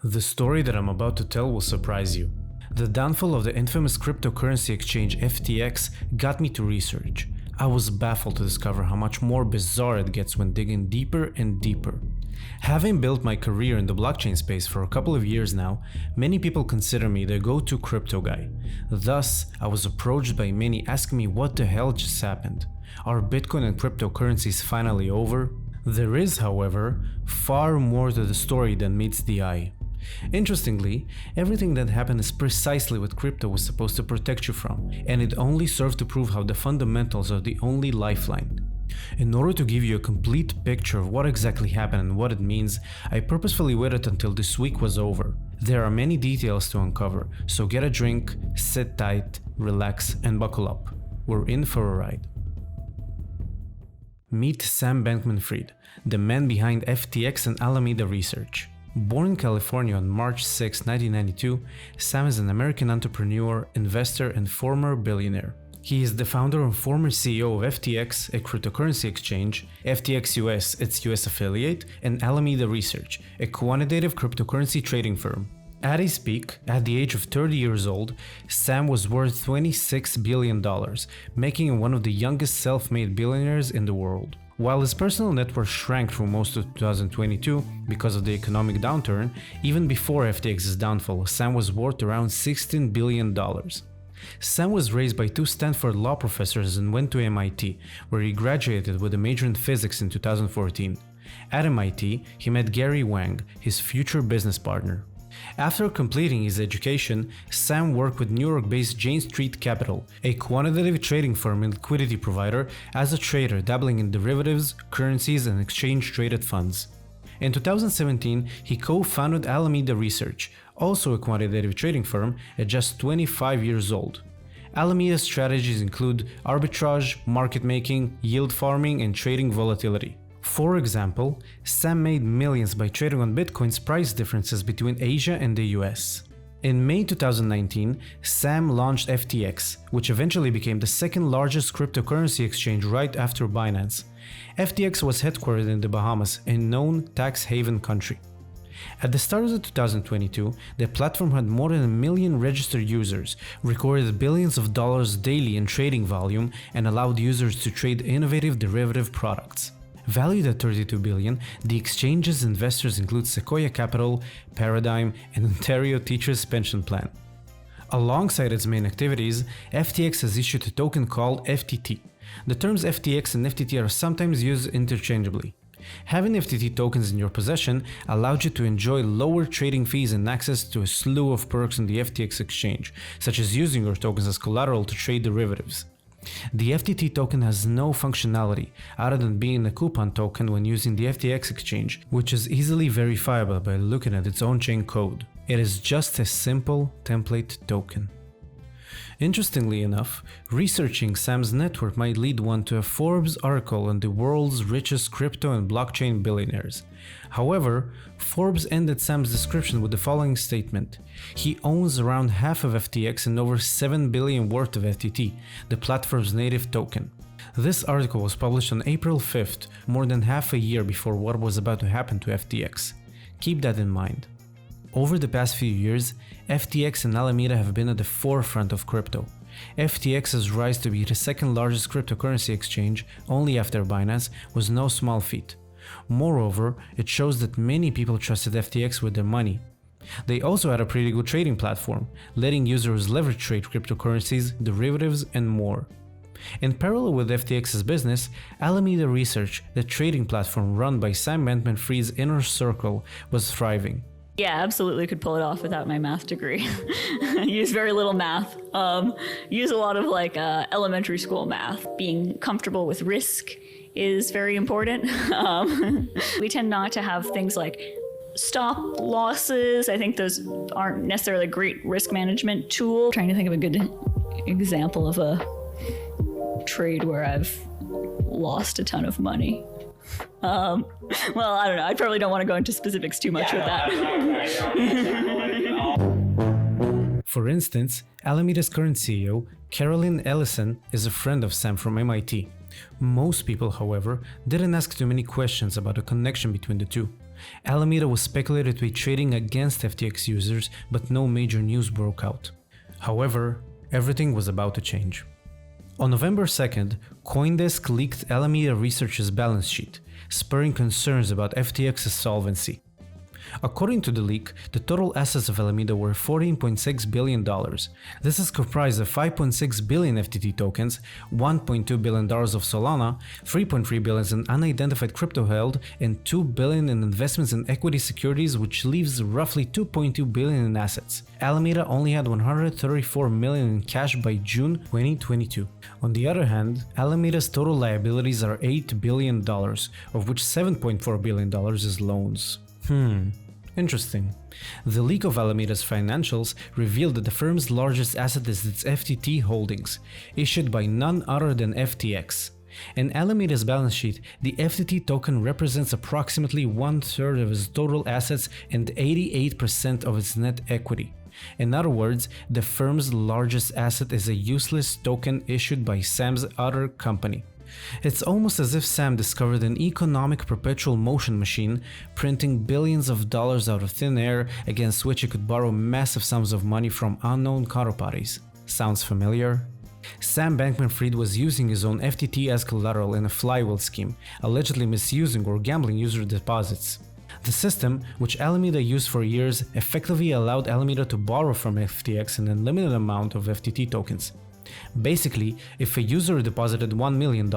The story that I'm about to tell will surprise you. The downfall of the infamous cryptocurrency exchange FTX got me to research. I was baffled to discover how much more bizarre it gets when digging deeper and deeper. Having built my career in the blockchain space for a couple of years now, many people consider me the go-to crypto guy. Thus, I was approached by many asking me what the hell just happened. Are Bitcoin and cryptocurrencies finally over? There is, however, far more to the story than meets the eye. Interestingly, everything that happened is precisely what crypto was supposed to protect you from, and it only served to prove how the fundamentals are the only lifeline. In order to give you a complete picture of what exactly happened and what it means, I purposefully waited until this week was over. There are many details to uncover, so get a drink, sit tight, relax, and buckle up. We're in for a ride. Meet Sam Bankman-Fried, the man behind FTX and Alameda Research. Born in California on March 6, 1992, Sam is an American entrepreneur, investor, and former billionaire. He is the founder and former CEO of FTX, a cryptocurrency exchange, FTX US, its US affiliate, and Alameda Research, a quantitative cryptocurrency trading firm. At his peak, at the age of 30 years old, Sam was worth $26 billion, making him one of the youngest self-made billionaires in the world. While his personal net worth shrank through most of 2022 because of the economic downturn, even before FTX's downfall, Sam was worth around $16 billion. Sam was raised by two Stanford law professors and went to MIT, where he graduated with a major in physics in 2014. At MIT, he met Gary Wang, his future business partner. After completing his education, Sam worked with New York-based Jane Street Capital, a quantitative trading firm and liquidity provider, as a trader dabbling in derivatives, currencies, and exchange-traded funds. In 2017, he co-founded Alameda Research, also a quantitative trading firm, at just 25 years old. Alameda's strategies include arbitrage, market making, yield farming, and trading volatility. For example, Sam made millions by trading on Bitcoin's price differences between Asia and the US. In May 2019, Sam launched FTX, which eventually became the second largest cryptocurrency exchange right after Binance. FTX was headquartered in the Bahamas, a known tax haven country. At the start of 2022, the platform had more than 1 million registered users, recorded billions of dollars daily in trading volume, and allowed users to trade innovative derivative products. Valued at $32 billion, the exchange's investors include Sequoia Capital, Paradigm, and Ontario Teachers' Pension Plan. Alongside its main activities, FTX has issued a token called FTT. The terms FTX and FTT are sometimes used interchangeably. Having FTT tokens in your possession allowed you to enjoy lower trading fees and access to a slew of perks on the FTX exchange, such as using your tokens as collateral to trade derivatives. The FTT token has no functionality other than being a coupon token when using the FTX exchange, which is easily verifiable by looking at its on-chain code. It is just a simple template token. Interestingly enough, researching Sam's network might lead one to a Forbes article on the world's richest crypto and blockchain billionaires. However, Forbes ended Sam's description with the following statement: he owns around half of FTX and over $7 billion worth of FTT, the platform's native token. This article was published on April 5th, more than half a year before what was about to happen to FTX. Keep that in mind. Over the past few years, FTX and Alameda have been at the forefront of crypto. FTX's rise to be the second largest cryptocurrency exchange, only after Binance, was no small feat. Moreover, it shows that many people trusted FTX with their money. They also had a pretty good trading platform, letting users leverage trade cryptocurrencies, derivatives, and more. In parallel with FTX's business, Alameda Research, the trading platform run by Sam Bankman-Fried's inner circle, was thriving. Yeah, absolutely could pull it off without my math degree. Use very little math. Use a lot of elementary school math. Being comfortable with risk is very important. We tend not to have things like stop losses. I think those aren't necessarily a great risk management tool. Trying to think of a good example of a trade where I've lost a ton of money. Well, I don't know. I probably don't want to go into specifics too much with that. For instance, Alameda's current CEO, Carolyn Ellison, is a friend of Sam from MIT. Most people, however, didn't ask too many questions about the connection between the two. Alameda was speculated to be trading against FTX users, but no major news broke out. However, everything was about to change. On November 2nd, CoinDesk leaked Alameda Research's balance sheet, spurring concerns about FTX's solvency. According to the leak, the total assets of Alameda were $14.6 billion. This is comprised of 5.6 billion FTT tokens, $1.2 billion of Solana, 3.3 billion in unidentified crypto held, and $2 billion in investments in equity securities, which leaves roughly $2.2 billion in assets. Alameda only had $134 million in cash by June 2022. On the other hand, Alameda's total liabilities are $8 billion, of which $7.4 billion is loans. Interesting. The leak of Alameda's financials revealed that the firm's largest asset is its FTT holdings, issued by none other than FTX. In Alameda's balance sheet, the FTT token represents approximately 1/3 of its total assets and 88% of its net equity. In other words, the firm's largest asset is a useless token issued by Sam's other company. It's almost as if Sam discovered an economic perpetual motion machine, printing billions of dollars out of thin air against which he could borrow massive sums of money from unknown counterparties. Sounds familiar? Sam Bankman-Fried was using his own FTT as collateral in a flywheel scheme, allegedly misusing or gambling user deposits. The system, which Alameda used for years, effectively allowed Alameda to borrow from FTX an unlimited amount of FTT tokens. Basically, if a user deposited $1 million,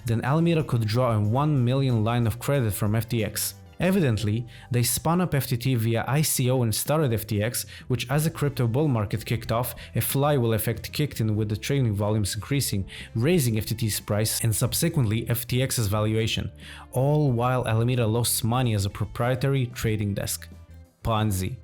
then Alameda could draw a 1 million line of credit from FTX. Evidently, they spun up FTT via ICO and started FTX, which as a crypto bull market kicked off, a flywheel effect kicked in with the trading volumes increasing, raising FTT's price and subsequently FTX's valuation, all while Alameda lost money as a proprietary trading desk. Ponzi.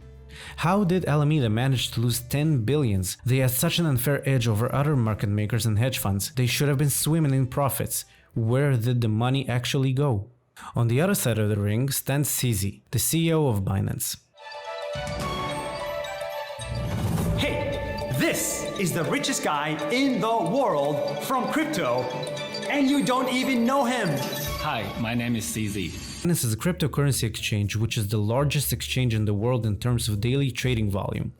How did Alameda manage to lose 10 billions? They had such an unfair edge over other market makers and hedge funds. They should have been swimming in profits. Where did the money actually go? On the other side of the ring stands CZ, the CEO of Binance. Hey, this is the richest guy in the world from crypto, and you don't even know him. Hi, my name is CZ. Binance is a cryptocurrency exchange, which is the largest exchange in the world in terms of daily trading volume.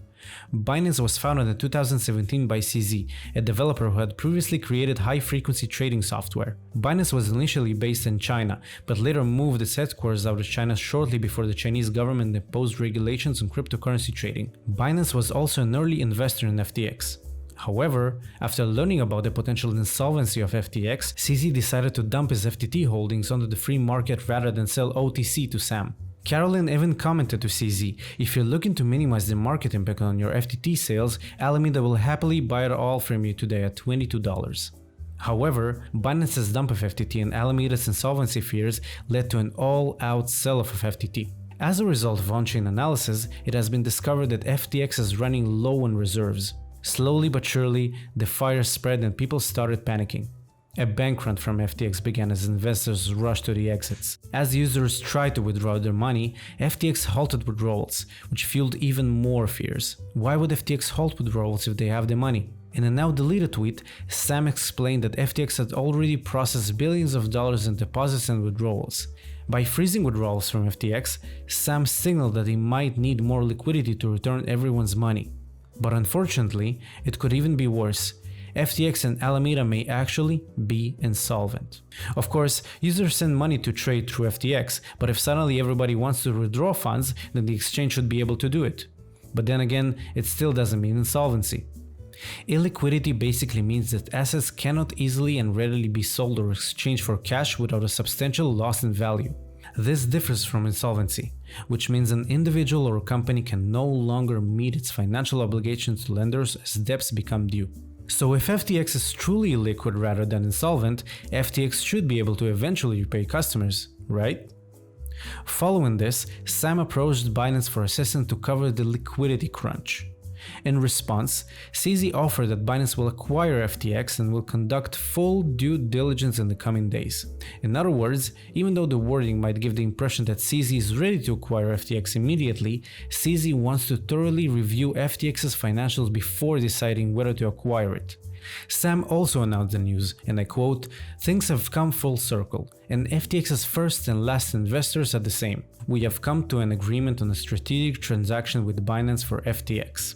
Binance was founded in 2017 by CZ, a developer who had previously created high-frequency trading software. Binance was initially based in China, but later moved its headquarters out of China shortly before the Chinese government imposed regulations on cryptocurrency trading. Binance was also an early investor in FTX. However, after learning about the potential insolvency of FTX, CZ decided to dump his FTT holdings onto the free market rather than sell OTC to Sam. Carolyn even commented to CZ, "If you're looking to minimize the market impact on your FTT sales, Alameda will happily buy it all from you today at $22. However, Binance's dump of FTT and Alameda's insolvency fears led to an all-out sell-off of FTT. As a result of on-chain analysis, it has been discovered that FTX is running low on reserves. Slowly but surely, the fire spread and people started panicking. A bank run from FTX began as investors rushed to the exits. As users tried to withdraw their money, FTX halted withdrawals, which fueled even more fears. Why would FTX halt withdrawals if they have the money? In a now deleted tweet, Sam explained that FTX had already processed billions of dollars in deposits and withdrawals. By freezing withdrawals from FTX, Sam signaled that he might need more liquidity to return everyone's money. But unfortunately, it could even be worse. FTX and Alameda may actually be insolvent. Of course, users send money to trade through FTX, but if suddenly everybody wants to withdraw funds, then the exchange should be able to do it. But then again, it still doesn't mean insolvency. Illiquidity basically means that assets cannot easily and readily be sold or exchanged for cash without a substantial loss in value. This differs from insolvency, which means an individual or company can no longer meet its financial obligations to lenders as debts become due. So if FTX is truly illiquid rather than insolvent, FTX should be able to eventually repay customers, right? Following this, Sam approached Binance for assistance to cover the liquidity crunch. In response, CZ offered that Binance will acquire FTX and will conduct full due diligence in the coming days. In other words, even though the wording might give the impression that CZ is ready to acquire FTX immediately, CZ wants to thoroughly review FTX's financials before deciding whether to acquire it. Sam also announced the news, and I quote, "Things have come full circle, and FTX's first and last investors are the same. We have come to an agreement on a strategic transaction with Binance for FTX.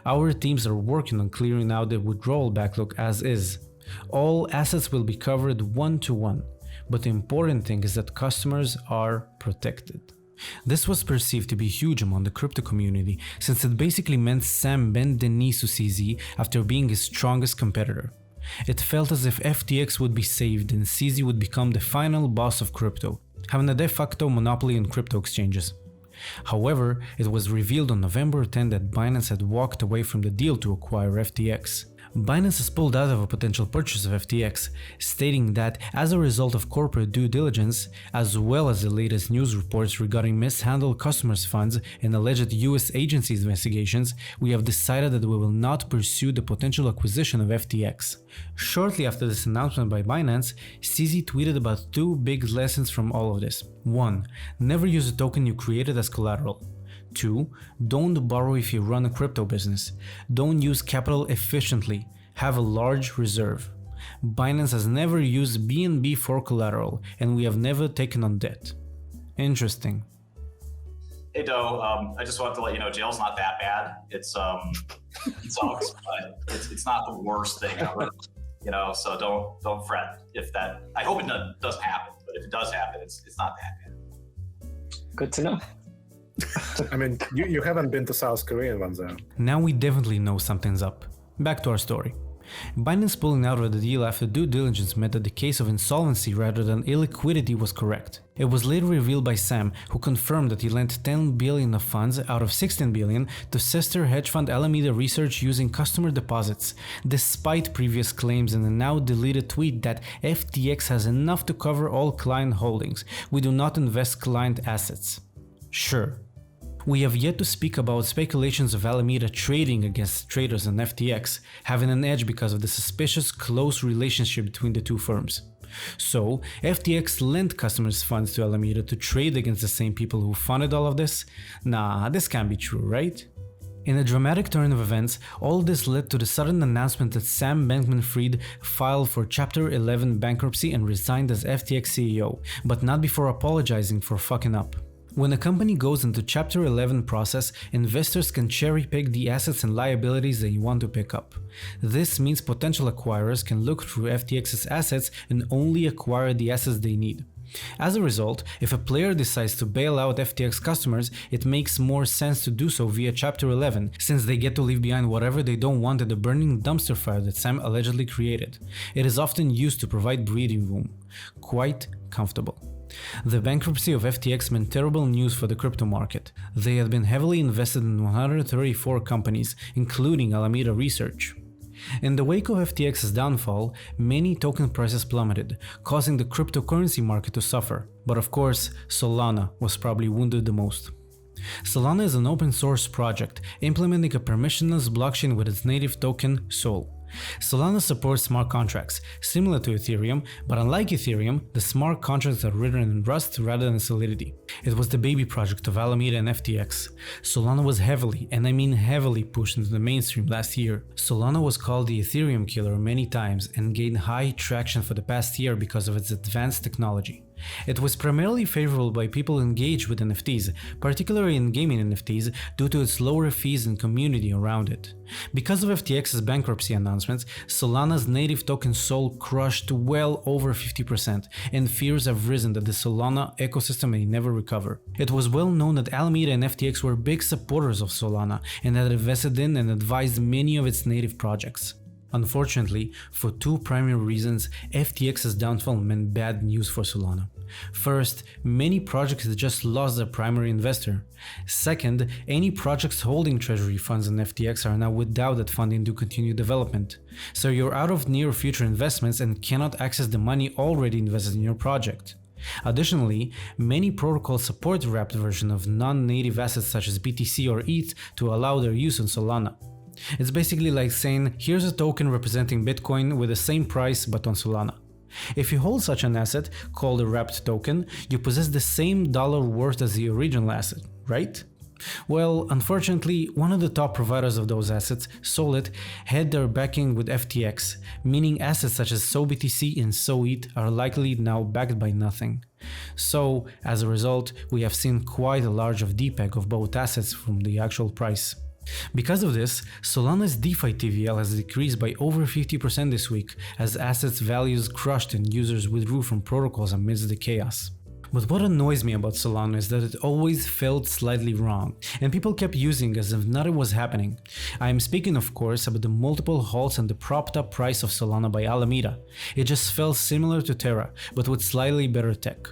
Our teams are working on clearing out the withdrawal backlog as is. All assets will be covered one-to-one, but the important thing is that customers are protected." This was perceived to be huge among the crypto community, since it basically meant Sam bent the knees to CZ after being his strongest competitor. It felt as if FTX would be saved and CZ would become the final boss of crypto, having a de facto monopoly on crypto exchanges. However, it was revealed on November 10 that Binance had walked away from the deal to acquire FTX. Binance has pulled out of a potential purchase of FTX, stating that as a result of corporate due diligence, as well as the latest news reports regarding mishandled customers' funds and alleged US agencies' investigations, we have decided that we will not pursue the potential acquisition of FTX. Shortly after this announcement by Binance, CZ tweeted about two big lessons from all of this. 1. Never use a token you created as collateral. 2. Don't borrow if you run a crypto business. Don't use capital efficiently. Have a large reserve. Binance has never used BNB for collateral, and we have never taken on debt. Interesting. Hey, Doe, I just wanted to let you know jail's not that bad. It sucks, but it's not the worst thing ever. So don't fret if that. I hope it doesn't happen, but if it does happen, it's not that bad. Good to know. I mean, you haven't been to South Korea, Vanza. Now we definitely know something's up. Back to our story. Binance pulling out of the deal after due diligence meant that the case of insolvency rather than illiquidity was correct. It was later revealed by Sam, who confirmed that he lent $10 billion of funds out of $16 billion to sister hedge fund Alameda Research using customer deposits, despite previous claims in a now deleted tweet that FTX has enough to cover all client holdings. We do not invest client assets. Sure. We have yet to speak about speculations of Alameda trading against traders on FTX, having an edge because of the suspicious close relationship between the two firms. So, FTX lent customers' funds to Alameda to trade against the same people who funded all of this? Nah, this can't be true, right? In a dramatic turn of events, all this led to the sudden announcement that Sam Bankman-Fried filed for Chapter 11 bankruptcy and resigned as FTX CEO, but not before apologizing for fucking up. When a company goes into Chapter 11 process, investors can cherry-pick the assets and liabilities they want to pick up. This means potential acquirers can look through FTX's assets and only acquire the assets they need. As a result, if a player decides to bail out FTX customers, it makes more sense to do so via Chapter 11, since they get to leave behind whatever they don't want at the burning dumpster fire that Sam allegedly created. It is often used to provide breathing room. Quite comfortable. The bankruptcy of FTX meant terrible news for the crypto market. They had been heavily invested in 134 companies, including Alameda Research. In the wake of FTX's downfall, many token prices plummeted, causing the cryptocurrency market to suffer. But of course, Solana was probably wounded the most. Solana is an open source project, implementing a permissionless blockchain with its native token, SOL. Solana supports smart contracts, similar to Ethereum, but unlike Ethereum, the smart contracts are written in Rust rather than Solidity. It was the baby project of Alameda and FTX. Solana was heavily, and I mean heavily, pushed into the mainstream last year. Solana was called the Ethereum killer many times and gained high traction for the past year because of its advanced technology. It was primarily favorable by people engaged with NFTs, particularly in gaming NFTs, due to its lower fees and community around it. Because of FTX's bankruptcy announcements, Solana's native token SOL crushed well over 50%, and fears have risen that the Solana ecosystem may never recover. It was well known that Alameda and FTX were big supporters of Solana and had invested in and advised many of its native projects. Unfortunately, for two primary reasons, FTX's downfall meant bad news for Solana. First, many projects had just lost their primary investor. Second, any projects holding treasury funds in FTX are now without that funding to continue development. So you're out of near future investments and cannot access the money already invested in your project. Additionally, many protocols support the wrapped version of non-native assets such as BTC or ETH to allow their use on Solana. It's basically like saying, here's a token representing Bitcoin with the same price but on Solana. If you hold such an asset, called a wrapped token, you possess the same dollar worth as the original asset, right? Well, unfortunately, one of the top providers of those assets, Solid, had their backing with FTX, meaning assets such as SoBTC and SoETH are likely now backed by nothing. So, as a result, we have seen quite a large depeg of both assets from the actual price. Because of this, Solana's DeFi TVL has decreased by over 50% this week as assets values crushed and users withdrew from protocols amidst the chaos. But what annoys me about Solana is that it always felt slightly wrong, and people kept using as if nothing was happening. I am speaking of course about the multiple halts and the propped up price of Solana by Alameda. It just felt similar to Terra, but with slightly better tech.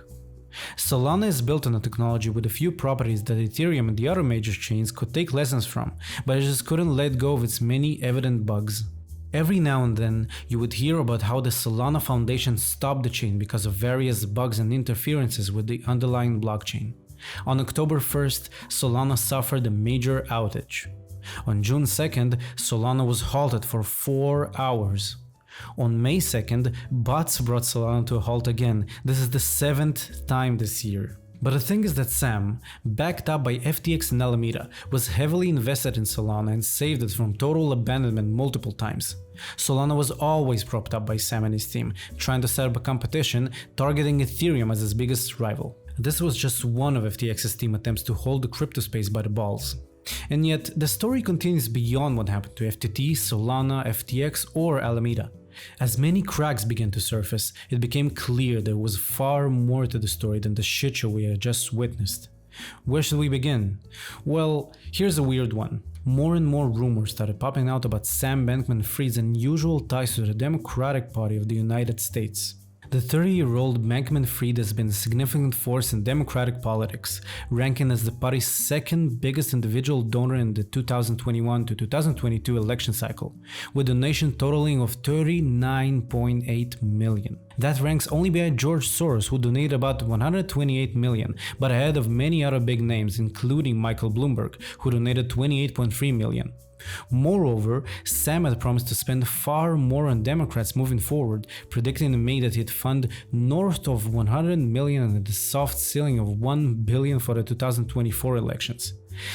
Solana is built on a technology with a few properties that Ethereum and the other major chains could take lessons from, but it just couldn't let go of its many evident bugs. Every now and then, you would hear about how the Solana Foundation stopped the chain because of various bugs and interferences with the underlying blockchain. On October 1st, Solana suffered a major outage. On June 2nd, Solana was halted for 4 hours. On May 2nd, bots brought Solana to a halt again. This is the 7th time this year. But the thing is that Sam, backed up by FTX and Alameda, was heavily invested in Solana and saved it from total abandonment multiple times. Solana was always propped up by Sam and his team, trying to set up a competition, targeting Ethereum as its biggest rival. This was just one of FTX's team attempts to hold the crypto space by the balls. And yet, the story continues beyond what happened to FTT, Solana, FTX, or Alameda. As many cracks began to surface, it became clear there was far more to the story than the shitshow we had just witnessed. Where should we begin? Well, here's a weird one. More and more rumors started popping out about Sam Bankman-Fried's unusual ties to the Democratic Party of the United States. The 30-year-old Bankman-Fried has been a significant force in Democratic politics, ranking as the party's second biggest individual donor in the 2021 to 2022 election cycle, with donation totaling of $39.8 million. That ranks only behind George Soros, who donated about $128 million, but ahead of many other big names, including Michael Bloomberg, who donated $28.3 million. Moreover, Sam had promised to spend far more on Democrats moving forward, predicting in May that he'd fund north of $100 million and a soft ceiling of $1 billion for the 2024 elections.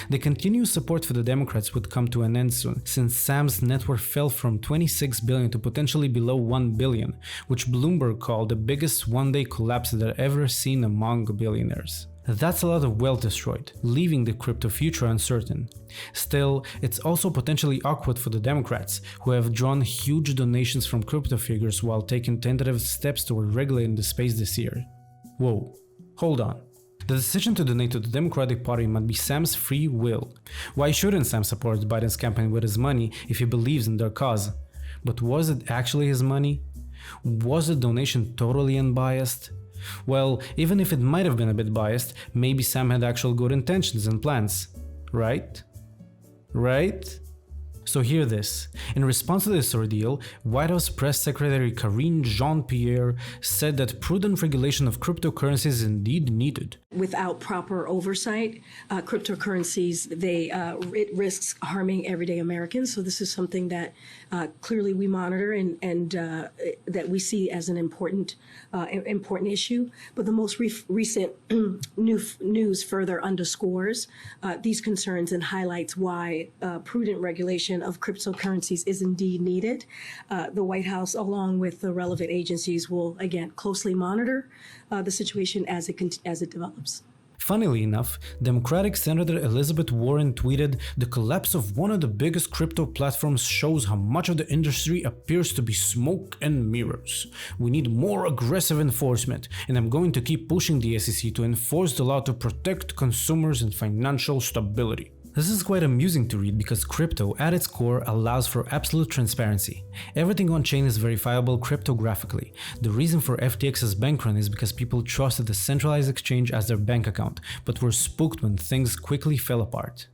The continued support for the Democrats would come to an end soon, since Sam's net worth fell from $26 billion to potentially below $1 billion, which Bloomberg called the biggest one-day collapse that I've ever seen among billionaires. That's a lot of wealth destroyed, leaving the crypto future uncertain. Still, it's also potentially awkward for the Democrats, who have drawn huge donations from crypto figures while taking tentative steps toward regulating the space this year. Whoa, hold on. The decision to donate to the Democratic Party might be Sam's free will. Why shouldn't Sam support Biden's campaign with his money if he believes in their cause? But was it actually his money? Was the donation totally unbiased? Well, even if it might have been a bit biased, maybe Sam had actual good intentions and plans. Right? Right? So hear this. In response to this ordeal, White House Press Secretary Karine Jean-Pierre said that prudent regulation of cryptocurrencies is indeed needed. Without proper oversight, cryptocurrencies, it risks harming everyday Americans. So this is something that clearly we monitor and that we see as an important issue. But the most recent news further underscores these concerns and highlights why prudent regulation of cryptocurrencies is indeed needed. The White House, along with the relevant agencies, will again closely monitor the situation as it develops. Funnily enough, Democratic Senator Elizabeth Warren tweeted, "The collapse of one of the biggest crypto platforms shows how much of the industry appears to be smoke and mirrors. We need more aggressive enforcement, and I'm going to keep pushing the SEC to enforce the law to protect consumers and financial stability." This is quite amusing to read because crypto, at its core, allows for absolute transparency. Everything on-chain is verifiable cryptographically. The reason for FTX's bank run is because people trusted the centralized exchange as their bank account, but were spooked when things quickly fell apart.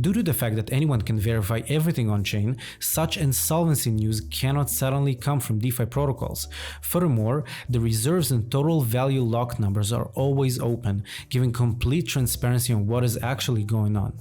Due to the fact that anyone can verify everything on-chain, such insolvency news cannot suddenly come from DeFi protocols. Furthermore, the reserves and total value lock numbers are always open, giving complete transparency on what is actually going on.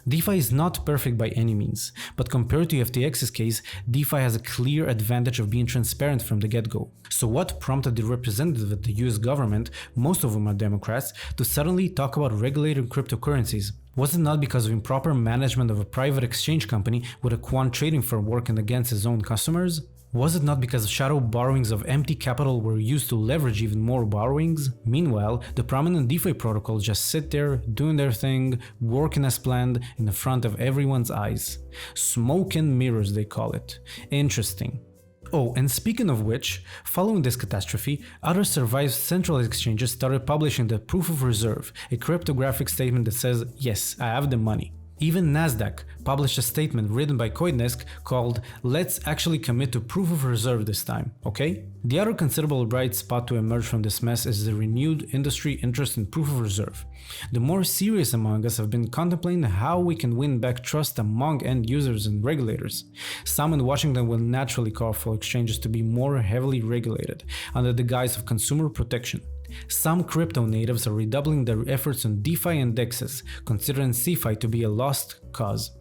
DeFi is not perfect by any means, but compared to FTX's case, DeFi has a clear advantage of being transparent from the get-go. So what prompted the representative of the US government, most of whom are Democrats, to suddenly talk about regulating cryptocurrencies? Was it not because of improper management of a private exchange company with a quant trading firm working against its own customers? Was it not because shadow borrowings of empty capital were used to leverage even more borrowings? Meanwhile, the prominent DeFi protocols just sit there, doing their thing, working as planned in the front of everyone's eyes. Smoke and mirrors, they call it. Interesting. Oh, and speaking of which, following this catastrophe, other survived centralized exchanges started publishing the proof of reserve, a cryptographic statement that says, yes, I have the money. Even Nasdaq published a statement written by CoinDesk called "Let's actually commit to proof of reserve this time, okay?" The other considerable bright spot to emerge from this mess is the renewed industry interest in proof of reserve. The more serious among us have been contemplating how we can win back trust among end users and regulators. Some in Washington will naturally call for exchanges to be more heavily regulated under the guise of consumer protection. Some crypto natives are redoubling their efforts on DeFi indexes, considering CeFi to be a lost cause.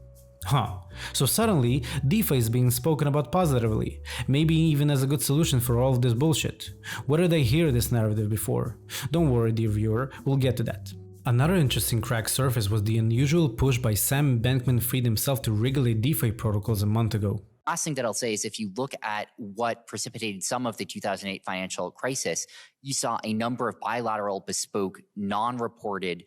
So suddenly, DeFi is being spoken about positively, maybe even as a good solution for all of this bullshit. Where did I hear this narrative before? Don't worry, dear viewer, we'll get to that. Another interesting crack surface was the unusual push by Sam Bankman-Fried himself to regulate DeFi protocols a month ago. Last thing that I'll say is if you look at what precipitated some of the 2008 financial crisis, you saw a number of bilateral, bespoke, non-reported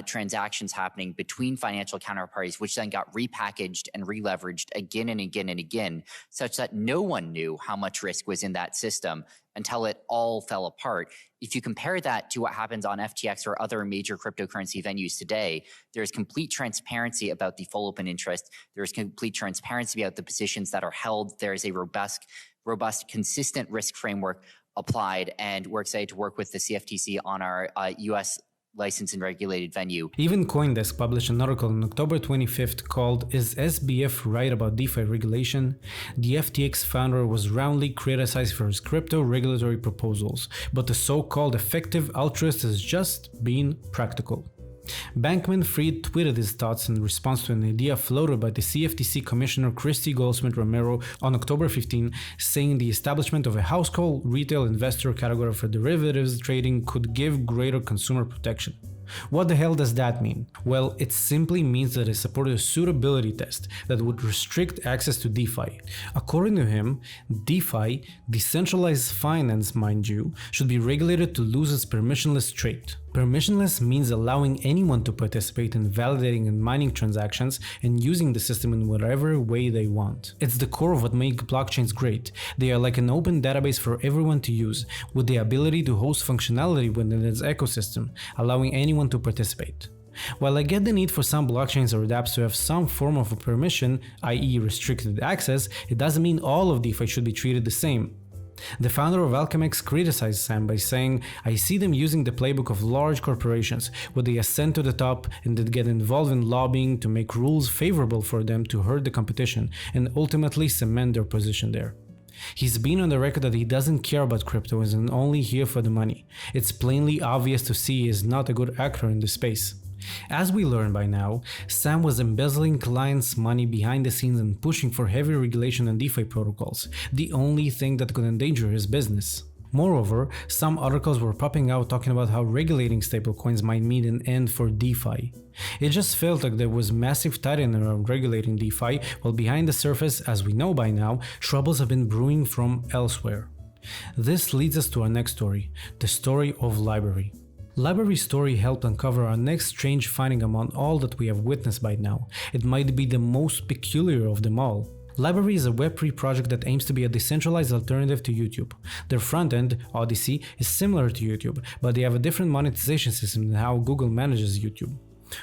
transactions happening between financial counterparties, which then got repackaged and re-leveraged again and again and again, such that no one knew how much risk was in that system until it all fell apart. If you compare that to what happens on FTX or other major cryptocurrency venues today, there's complete transparency about the full open interest. There's complete transparency about the positions that are held. There is a robust, consistent risk framework applied, and we're excited to work with the CFTC on our U.S. licensed and regulated venue. Even CoinDesk published an article on October 25th called "Is SBF Right About DeFi Regulation?" The FTX founder was roundly criticized for his crypto regulatory proposals, but the so-called effective altruist has just been practical. Bankman-Fried tweeted his thoughts in response to an idea floated by the CFTC Commissioner Christy Goldsmith-Romero on October 15, saying the establishment of a household retail investor category for derivatives trading could give greater consumer protection. What the hell does that mean? Well, it simply means that it supported a suitability test that would restrict access to DeFi. According to him, DeFi, decentralized finance mind you, should be regulated to lose its permissionless trait. Permissionless means allowing anyone to participate in validating and mining transactions and using the system in whatever way they want. It's the core of what makes blockchains great. They are like an open database for everyone to use, with the ability to host functionality within its ecosystem, allowing anyone to participate. While I get the need for some blockchains or dApps to have some form of a permission, i.e. restricted access, it doesn't mean all of DeFi should be treated the same. The founder of Alchemex criticized Sam by saying, "I see them using the playbook of large corporations, where they ascend to the top and then get involved in lobbying to make rules favorable for them to hurt the competition and ultimately cement their position there." He's been on the record that he doesn't care about crypto and is only here for the money. It's plainly obvious to see he is not a good actor in this space. As we learn by now, Sam was embezzling clients' money behind the scenes and pushing for heavy regulation on DeFi protocols, the only thing that could endanger his business. Moreover, some articles were popping out talking about how regulating stablecoins might mean an end for DeFi. It just felt like there was massive tightening around regulating DeFi, while behind the surface, as we know by now, troubles have been brewing from elsewhere. This leads us to our next story, the story of LBRY. LBRY's story helped uncover our next strange finding among all that we have witnessed by now. It might be the most peculiar of them all. LBRY is a Web3 project that aims to be a decentralized alternative to YouTube. Their front end, Odyssey, is similar to YouTube, but they have a different monetization system than how Google manages YouTube.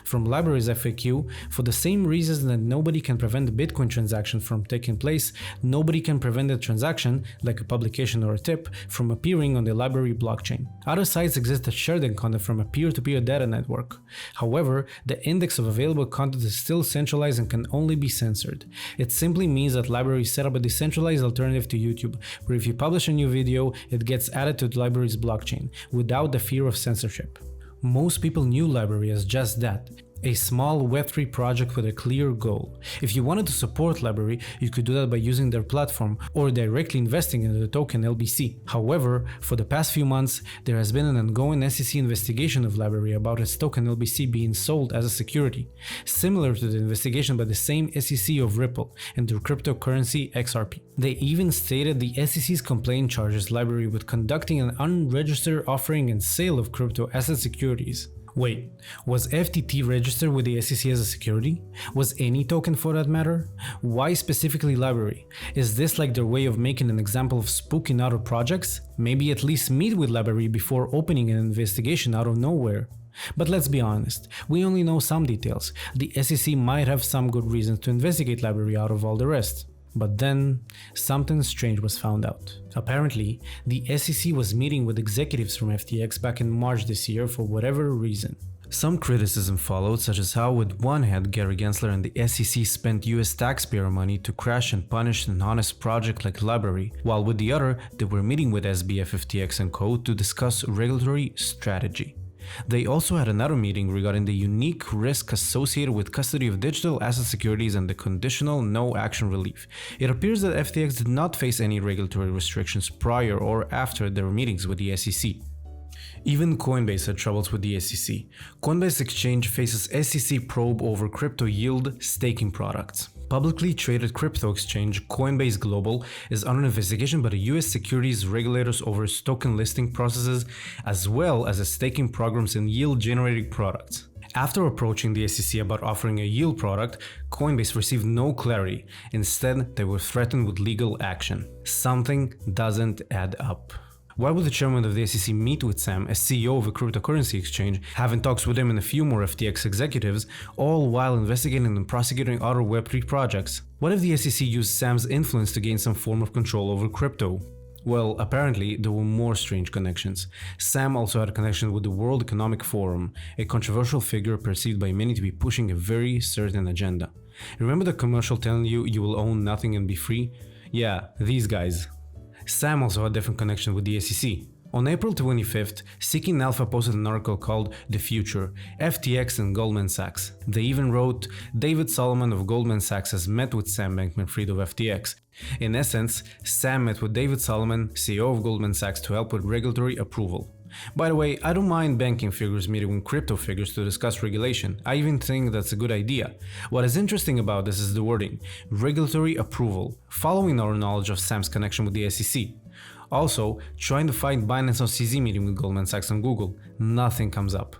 From LBRY's FAQ, for the same reasons that nobody can prevent a Bitcoin transaction from taking place, nobody can prevent a transaction, like a publication or a tip, from appearing on the LBRY blockchain. Other sites exist that share their content from a peer-to-peer data network. However, the index of available content is still centralized and can only be censored. It simply means that LBRY set up a decentralized alternative to YouTube, where if you publish a new video, it gets added to LBRY's blockchain, without the fear of censorship. Most people knew LBRY as just that. A small Web3 project with a clear goal. If you wanted to support Library, you could do that by using their platform or directly investing in the token LBC. However, for the past few months, there has been an ongoing SEC investigation of Library about its token LBC being sold as a security, similar to the investigation by the same SEC of Ripple and their cryptocurrency XRP. They even stated the SEC's complaint charges Library with conducting an unregistered offering and sale of crypto asset securities. Wait, was FTT registered with the SEC as a security? Was any token for that matter? Why specifically Library? Is this like their way of making an example of spooking other projects? Maybe at least meet with Library before opening an investigation out of nowhere. But let's be honest, we only know some details. The SEC might have some good reasons to investigate Library out of all the rest. But then, something strange was found out. Apparently, the SEC was meeting with executives from FTX back in March this year for whatever reason. Some criticism followed, such as how with one hand Gary Gensler and the SEC spent US taxpayer money to crash and punish an honest project like Library, while with the other, they were meeting with SBF, FTX and Co. to discuss regulatory strategy. They also had another meeting regarding the unique risk associated with custody of digital asset securities and the conditional no-action relief. It appears that FTX did not face any regulatory restrictions prior or after their meetings with the SEC. Even Coinbase had troubles with the SEC. Coinbase Exchange faces SEC probe over crypto yield staking products. Publicly traded crypto exchange Coinbase Global is under investigation by the US securities regulators over its token listing processes as well as its staking programs and yield-generating products. After approaching the SEC about offering a yield product, Coinbase received no clarity. Instead, they were threatened with legal action. Something doesn't add up. Why would the chairman of the SEC meet with Sam, as CEO of a cryptocurrency exchange, having talks with him and a few more FTX executives, all while investigating and prosecuting other Web3 projects? What if the SEC used Sam's influence to gain some form of control over crypto? Well, apparently there were more strange connections. Sam also had a connection with the World Economic Forum, a controversial figure perceived by many to be pushing a very certain agenda. Remember the commercial telling you will own nothing and be free? Yeah, these guys. Sam also had a different connection with the SEC. On April 25th, Seeking Alpha posted an article called The Future, FTX and Goldman Sachs. They even wrote, David Solomon of Goldman Sachs has met with Sam Bankman-Fried of FTX. In essence, Sam met with David Solomon, CEO of Goldman Sachs, to help with regulatory approval. By the way, I don't mind banking figures meeting with crypto figures to discuss regulation. I even think that's a good idea. What is interesting about this is the wording, regulatory approval, following our knowledge of Sam's connection with the SEC. Also, trying to find Binance on CZ meeting with Goldman Sachs and Google, nothing comes up.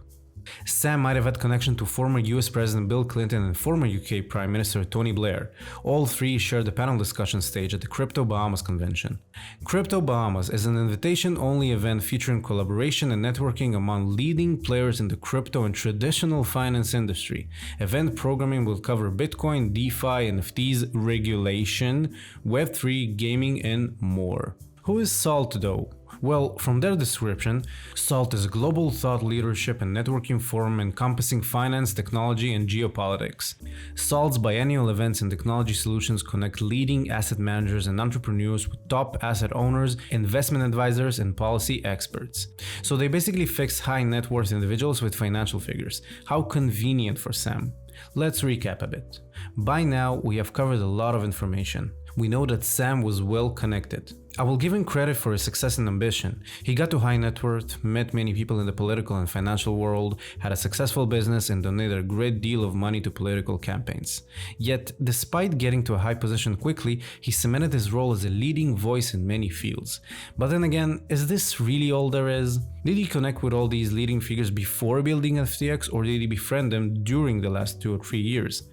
Sam might have had connection to former US President Bill Clinton and former UK Prime Minister Tony Blair. All three shared the panel discussion stage at the Crypto Bahamas convention. Crypto Bahamas is an invitation-only event featuring collaboration and networking among leading players in the crypto and traditional finance industry. Event programming will cover Bitcoin, DeFi, NFTs, regulation, Web3, gaming, and more. Who is SALT though? Well, from their description, SALT is a global thought leadership and networking forum encompassing finance, technology, and geopolitics. SALT's biennial events and technology solutions connect leading asset managers and entrepreneurs with top asset owners, investment advisors, and policy experts. So they basically fix high net worth individuals with financial figures. How convenient for Sam. Let's recap a bit. By now, we have covered a lot of information. We know that Sam was well connected. I will give him credit for his success and ambition. He got to high net worth, met many people in the political and financial world, had a successful business, and donated a great deal of money to political campaigns. Yet, despite getting to a high position quickly, he cemented his role as a leading voice in many fields. But then again, is this really all there is? Did he connect with all these leading figures before building FTX, or did he befriend them during the last 2 or 3 years?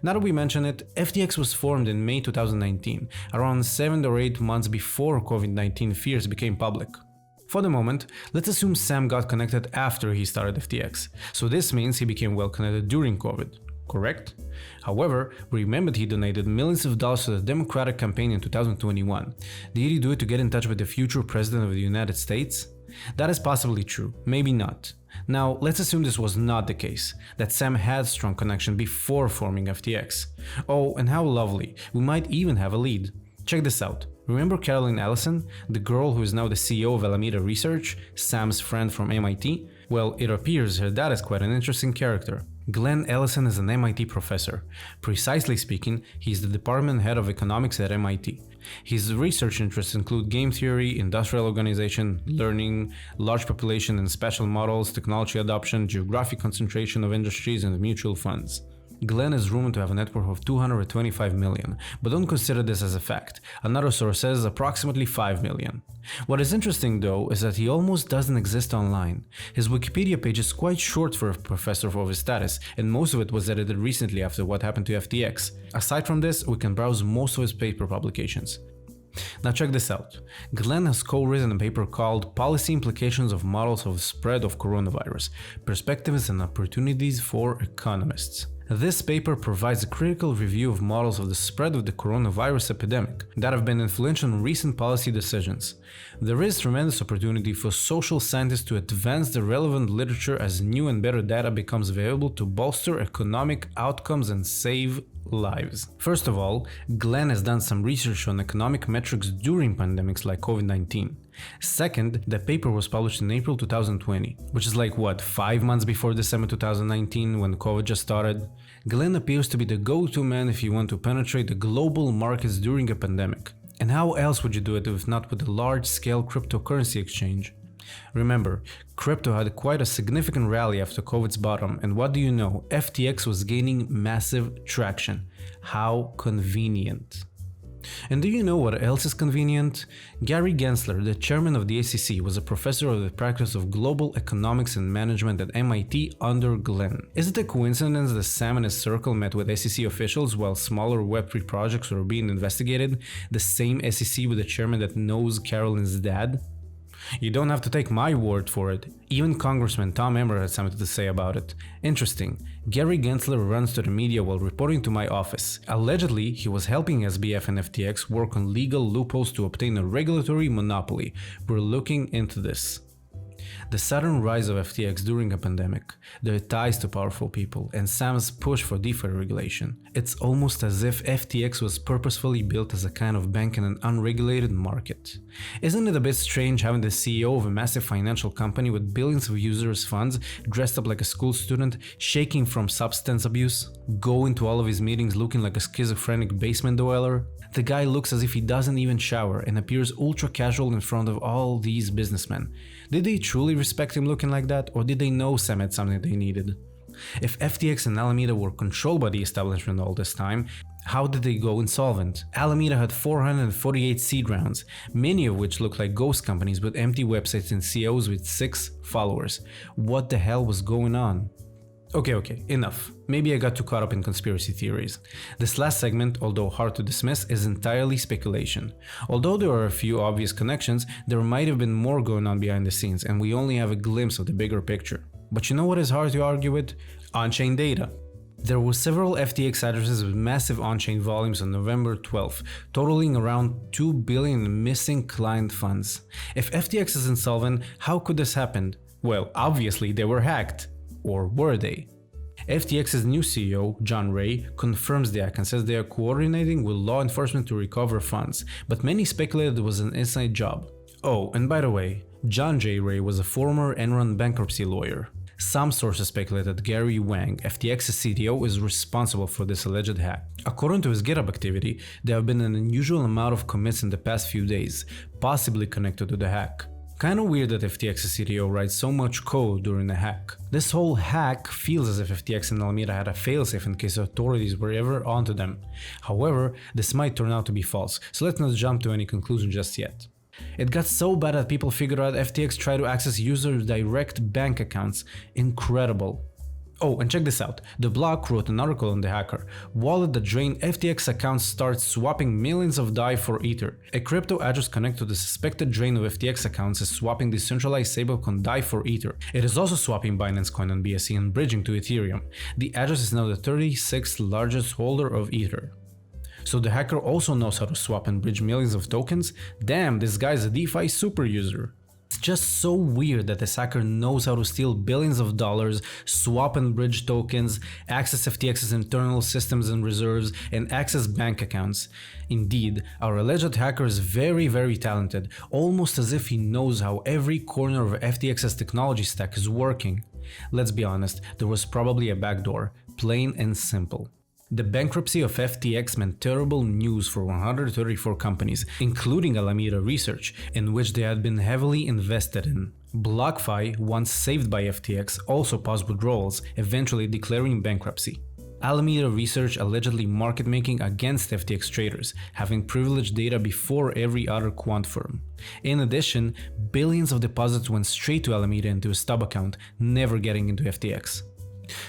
Now that we mention it, FTX was formed in May 2019, around 7 or 8 months before COVID-19 fears became public. For the moment, let's assume Sam got connected after he started FTX, so this means he became well connected during COVID, correct? However, remember he donated millions of dollars to the Democratic campaign in 2021. Did he do it to get in touch with the future president of the United States? That is possibly true, maybe not. Now, let's assume this was not the case, that Sam had strong connection before forming FTX. Oh, and how lovely, we might even have a lead. Check this out. Remember Caroline Ellison, the girl who is now the CEO of Alameda Research, Sam's friend from MIT? Well, it appears her dad is quite an interesting character. Glenn Ellison is an MIT professor. Precisely speaking, he's the department head of economics at MIT. His research interests include game theory, industrial organization, learning, large population and spatial models, technology adoption, geographic concentration of industries, and mutual funds. Glenn is rumored to have a net worth of $225 million, but don't consider this as a fact. Another source says approximately $5 million. What is interesting though is that he almost doesn't exist online. His Wikipedia page is quite short for a professor of his status, and most of it was edited recently after what happened to FTX. Aside from this, we can browse most of his paper publications. Now check this out. Glenn has co-written a paper called Policy Implications of Models of Spread of Coronavirus, Perspectives and Opportunities for Economists. This paper provides a critical review of models of the spread of the coronavirus epidemic that have been influential in recent policy decisions. There is tremendous opportunity for social scientists to advance the relevant literature as new and better data becomes available to bolster economic outcomes and save lives. First of all, Glenn has done some research on economic metrics during pandemics like COVID-19. Second, the paper was published in April 2020, which is like 5 months before December 2019 when COVID just started. Glenn appears to be the go-to man if you want to penetrate the global markets during a pandemic. And how else would you do it if not with a large-scale cryptocurrency exchange? Remember, crypto had quite a significant rally after COVID's bottom, and what do you know, FTX was gaining massive traction. How convenient. And do you know what else is convenient? Gary Gensler, the chairman of the SEC, was a professor of the practice of global economics and management at MIT under Glenn. Is it a coincidence that Sam and his circle met with SEC officials while smaller Web3 projects were being investigated? The same SEC with the chairman that knows Carolyn's dad? You don't have to take my word for it. Even Congressman Tom Emmer had something to say about it. Interesting. Gary Gensler runs to the media while reporting to my office. Allegedly, he was helping SBF and FTX work on legal loopholes to obtain a regulatory monopoly. We're looking into this. The sudden rise of FTX during a pandemic, their ties to powerful people, and Sam's push for DeFi regulation. It's almost as if FTX was purposefully built as a kind of bank in an unregulated market. Isn't it a bit strange having the CEO of a massive financial company with billions of users' funds dressed up like a school student, shaking from substance abuse, go into all of his meetings looking like a schizophrenic basement dweller? The guy looks as if he doesn't even shower and appears ultra casual in front of all these businessmen. Did they truly respect him looking like that, or did they know Sam had something they needed? If FTX and Alameda were controlled by the establishment all this time, how did they go insolvent? Alameda had 448 seed rounds, many of which looked like ghost companies with empty websites and CEOs with 6 followers. What the hell was going on? Okay, enough. Maybe I got too caught up in conspiracy theories. This last segment, although hard to dismiss, is entirely speculation. Although there are a few obvious connections, there might have been more going on behind the scenes, and we only have a glimpse of the bigger picture. But you know what is hard to argue with? On-chain data. There were several FTX addresses with massive on-chain volumes on November 12th, totaling around $2 billion in missing client funds. If FTX is insolvent, how could this happen? Well, obviously they were hacked. Or were they? FTX's new CEO, John Ray, confirms the hack and says they are coordinating with law enforcement to recover funds, but many speculated it was an inside job. Oh, and by the way, John J. Ray was a former Enron bankruptcy lawyer. Some sources speculate that Gary Wang, FTX's CTO, is responsible for this alleged hack. According to his GitHub activity, there have been an unusual amount of commits in the past few days, possibly connected to the hack. Kinda weird that FTX's CTO writes so much code during the hack. This whole hack feels as if FTX and Alameda had a failsafe in case authorities were ever onto them. However, this might turn out to be false, so let's not jump to any conclusion just yet. It got so bad that people figured out FTX tried to access users' direct bank accounts. Incredible. Oh, and check this out. The Block wrote an article on the hacker. Wallet that drained FTX accounts starts swapping millions of DAI for Ether. A crypto address connected to the suspected drain of FTX accounts is swapping decentralized stablecoin DAI for Ether. It is also swapping Binance coin on BSC and bridging to Ethereum. The address is now the 36th largest holder of Ether. So the hacker also knows how to swap and bridge millions of tokens? Damn, this guy's a DeFi super user. It's just so weird that this hacker knows how to steal billions of dollars, swap and bridge tokens, access FTX's internal systems and reserves, and access bank accounts. Indeed, our alleged hacker is very talented, almost as if he knows how every corner of FTX's technology stack is working. Let's be honest, there was probably a backdoor, plain and simple. The bankruptcy of FTX meant terrible news for 134 companies, including Alameda Research, in which they had been heavily invested in. BlockFi, once saved by FTX, also paused withdrawals, eventually declaring bankruptcy. Alameda Research allegedly market-making against FTX traders, having privileged data before every other quant firm. In addition, billions of deposits went straight to Alameda into a stub account, never getting into FTX.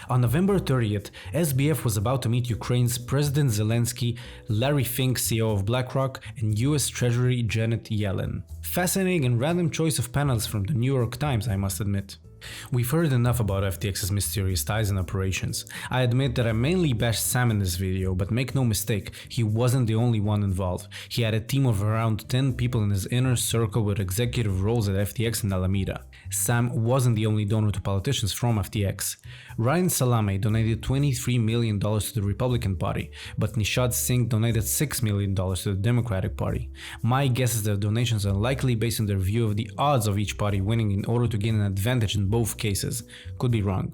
On November 30th, SBF was about to meet Ukraine's President Zelensky, Larry Fink, CEO of BlackRock, and US Treasury Janet Yellen. Fascinating and random choice of panels from the New York Times, I must admit. We've heard enough about FTX's mysterious ties and operations. I admit that I mainly bashed Sam in this video, but make no mistake, he wasn't the only one involved. He had a team of around 10 people in his inner circle with executive roles at FTX and Alameda. Sam wasn't the only donor to politicians from FTX. Ryan Salame donated $23 million to the Republican Party, but Nishad Singh donated $6 million to the Democratic Party. My guess is that donations are likely based on their view of the odds of each party winning in order to gain an advantage in both cases. Could be wrong.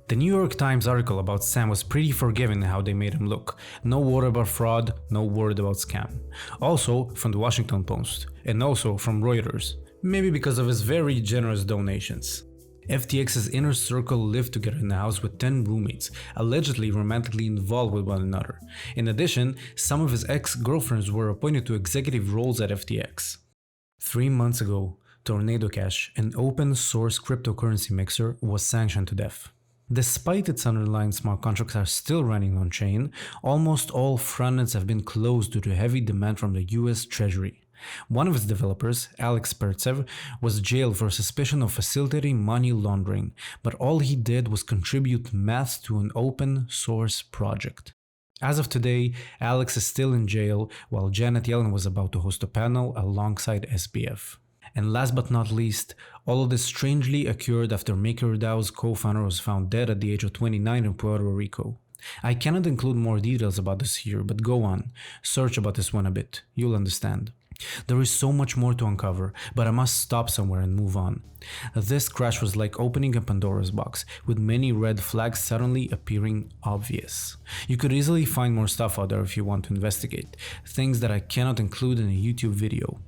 The New York Times article about Sam was pretty forgiving in how they made him look. No word about fraud, no word about scam. Also from the Washington Post, and also from Reuters. Maybe because of his very generous donations. FTX's inner circle lived together in a house with 10 roommates, allegedly romantically involved with one another. In addition, some of his ex-girlfriends were appointed to executive roles at FTX. 3 months ago, Tornado Cash, an open-source cryptocurrency mixer, was sanctioned to death. Despite its underlying smart contracts are still running on-chain, almost all frontends have been closed due to heavy demand from the US Treasury. One of its developers, Alex Pertsev, was jailed for suspicion of facilitating money laundering, but all he did was contribute math to an open-source project. As of today, Alex is still in jail, while Janet Yellen was about to host a panel alongside SBF. And last but not least, all of this strangely occurred after MakerDAO's co-founder was found dead at the age of 29 in Puerto Rico. I cannot include more details about this here, but go on, search about this one a bit, you'll understand. There is so much more to uncover, but I must stop somewhere and move on. This crash was like opening a Pandora's box, with many red flags suddenly appearing obvious. You could easily find more stuff out there if you want to investigate, things that I cannot include in a YouTube video.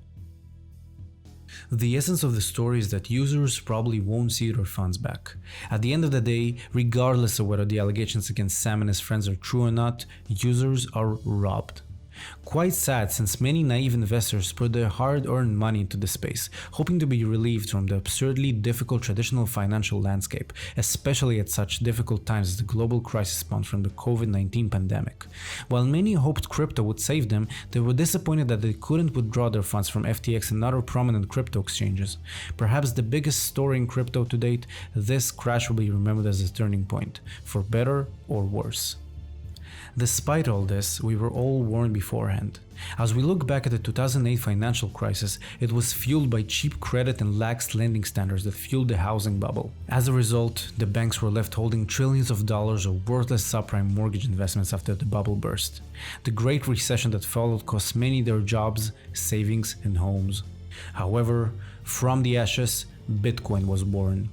The essence of the story is that users probably won't see their funds back. At the end of the day, regardless of whether the allegations against Sam and his friends are true or not, users are robbed. Quite sad, since many naive investors put their hard-earned money into the space, hoping to be relieved from the absurdly difficult traditional financial landscape, especially at such difficult times as the global crisis spawned from the COVID-19 pandemic. While many hoped crypto would save them, they were disappointed that they couldn't withdraw their funds from FTX and other prominent crypto exchanges. Perhaps the biggest story in crypto to date, this crash will be remembered as a turning point, for better or worse. Despite all this, we were all warned beforehand. As we look back at the 2008 financial crisis, it was fueled by cheap credit and lax lending standards that fueled the housing bubble. As a result, the banks were left holding trillions of dollars of worthless subprime mortgage investments after the bubble burst. The Great Recession that followed cost many their jobs, savings, and homes. However, from the ashes, Bitcoin was born.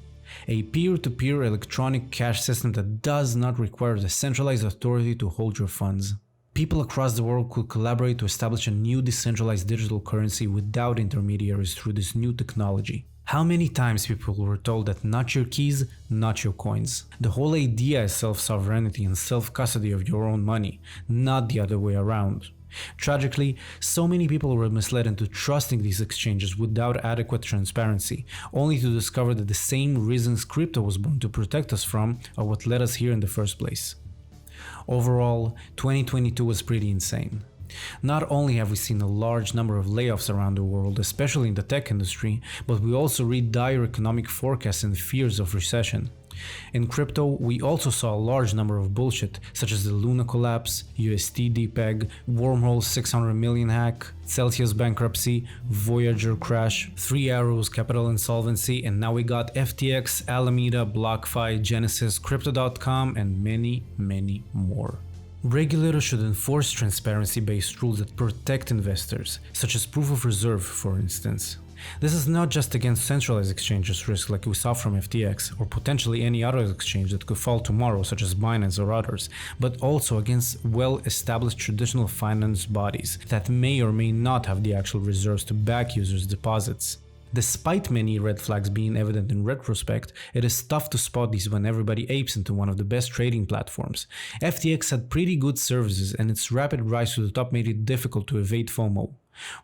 A peer-to-peer electronic cash system that does not require the centralized authority to hold your funds. People across the world could collaborate to establish a new decentralized digital currency without intermediaries through this new technology. How many times people were told that not your keys, not your coins. The whole idea is self-sovereignty and self-custody of your own money, not the other way around. Tragically, so many people were misled into trusting these exchanges without adequate transparency, only to discover that the same reasons crypto was born to protect us from are what led us here in the first place. Overall, 2022 was pretty insane. Not only have we seen a large number of layoffs around the world, especially in the tech industry, but we also read dire economic forecasts and fears of recession. In crypto, we also saw a large number of bullshit, such as the Luna collapse, UST depeg, Wormhole 600 million hack, Celsius bankruptcy, Voyager crash, Three Arrows capital insolvency, and now we got FTX, Alameda, BlockFi, Genesis, Crypto.com, and many, many more. Regulators should enforce transparency-based rules that protect investors, such as proof of reserve, for instance. This is not just against centralized exchanges risk like we saw from FTX or potentially any other exchange that could fall tomorrow such as Binance or others, but also against well-established traditional finance bodies that may or may not have the actual reserves to back users' deposits. Despite many red flags being evident in retrospect, it is tough to spot these when everybody apes into one of the best trading platforms. FTX had pretty good services and its rapid rise to the top made it difficult to evade FOMO.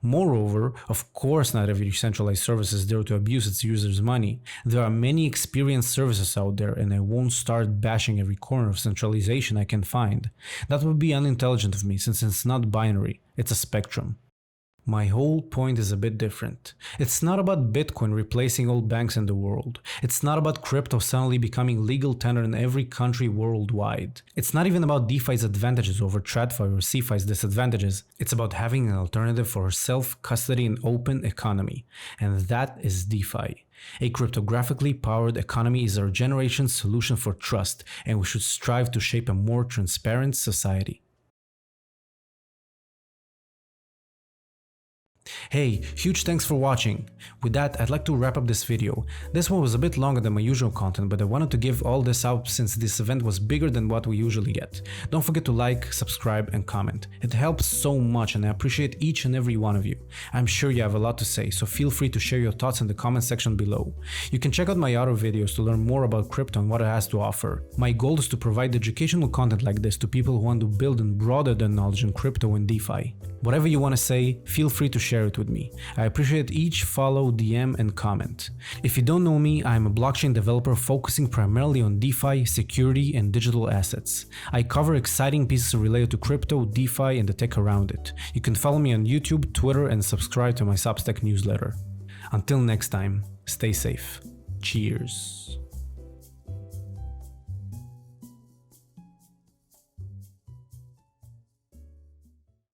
Moreover, of course not every centralized service is there to abuse its users' money. There are many experienced services out there and I won't start bashing every corner of centralization I can find. That would be unintelligent of me since it's not binary, it's a spectrum. My whole point is a bit different. It's not about Bitcoin replacing all banks in the world. It's not about crypto suddenly becoming legal tender in every country worldwide. It's not even about DeFi's advantages over TradFi or CeFi's disadvantages. It's about having an alternative for a self-custody and open economy. And that is DeFi. A cryptographically powered economy is our generation's solution for trust, and we should strive to shape a more transparent society. Hey, huge thanks for watching. With that, I'd like to wrap up this video. This one was a bit longer than my usual content, but I wanted to give all this out since this event was bigger than what we usually get. Don't forget to like, subscribe, and comment. It helps so much and I appreciate each and every one of you. I'm sure you have a lot to say, so feel free to share your thoughts in the comment section below. You can check out my other videos to learn more about crypto and what it has to offer. My goal is to provide educational content like this to people who want to build and broaden their knowledge in crypto and DeFi. Whatever you want to say, feel free to share it with me. I appreciate each follow, DM, and comment. If you don't know me, I'm a blockchain developer focusing primarily on DeFi, security, and digital assets. I cover exciting pieces related to crypto, DeFi, and the tech around it. You can follow me on YouTube, Twitter, and subscribe to my Substack newsletter. Until next time, stay safe. Cheers.